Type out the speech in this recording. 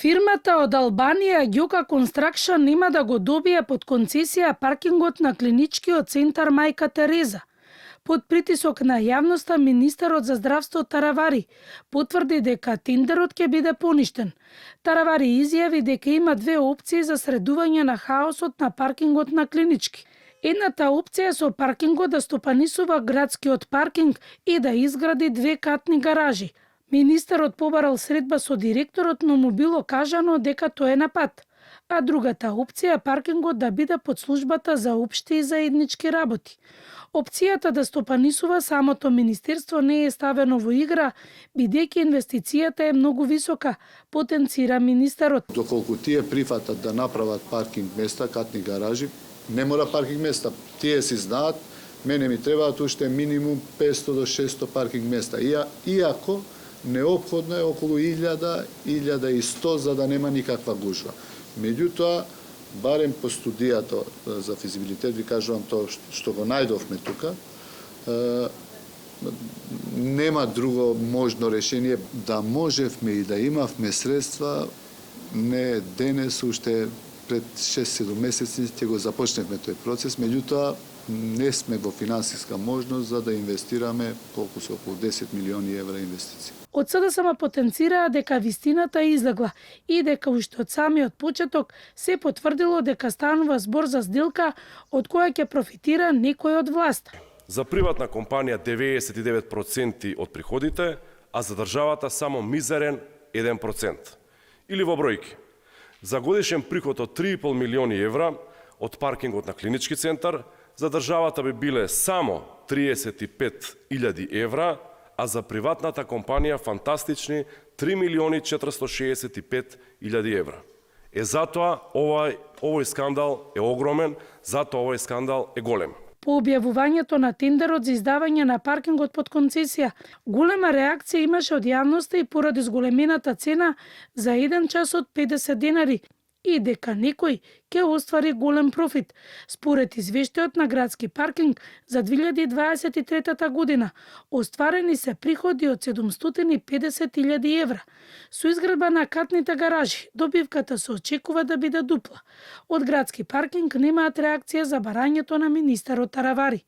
Фирмата од Албанија Ѓока Констракшн нема да го добие под концесија паркингот на клиничкиот центар Мајка Тереза. Под притисок на јавноста, министерот за здравство Таравари потврди дека тендерот ќе биде поништен. Таравари изјави дека има две опции за средување на хаосот на паркингот на клинички. Едната опција е со паркингот да стопанисува градскиот паркинг и да изгради две катни гаражи. Министерот побарал средба со директорот, но му било кажано дека тој е на пат. А другата опција е паркингот да биде под службата за општи и заеднички работи. Опцијата да стопанисува самото министерство не е ставено во игра, бидејќи инвестицијата е многу висока, потенцира министерот. Доколку тие прифатат да направат паркинг места, катни гаражи, не мора паркинг места. Тие си знаат, мене ми требаат уште минимум 500 до 600 паркинг места. Иако неопходно е околу 1000-1100 за да нема никаква гужва. Меѓутоа, барем по студијата за физибилитет, ви кажувам тоа што го најдовме тука, нема друго можно решение. Да можевме и да имавме средства, не денес, уште пред 6-7 месеци ќе го започневме тој процес, меѓутоа не сме во финансиска можност за да инвестираме колку се околу 10 милиони евра инвестиции. Од СДСМ потенцираа дека вистината е излегла и дека уште од самиот почеток се потврдило дека станува збор за сделка од која ќе профитира некој од власта. За приватна компанија 99% од приходите, а за државата само мизерен 1%. Или во бројки. За годишен приход од 3,5 милиони евра од паркингот на клинички центар, за државата би биле само 35.000 евра, а за приватната компанија фантастични 3.465.000 евра. Затоа овој скандал е огромен, затоа овој скандал е голем. По објавувањето на тендерот за издавање на паркингот под концесија, голема реакција имаше од јавноста и поради зголемената цена за 1 час од 50 денари, и дека некој ќе оствари голем профит. Според извештајот на градски паркинг за 2023 година, остварени се приходи од 750.000 евра. Со изградба на катните гаражи, добивката се очекува да биде дупла. Од градски паркинг немаат реакција за барањето на министерот Таравари.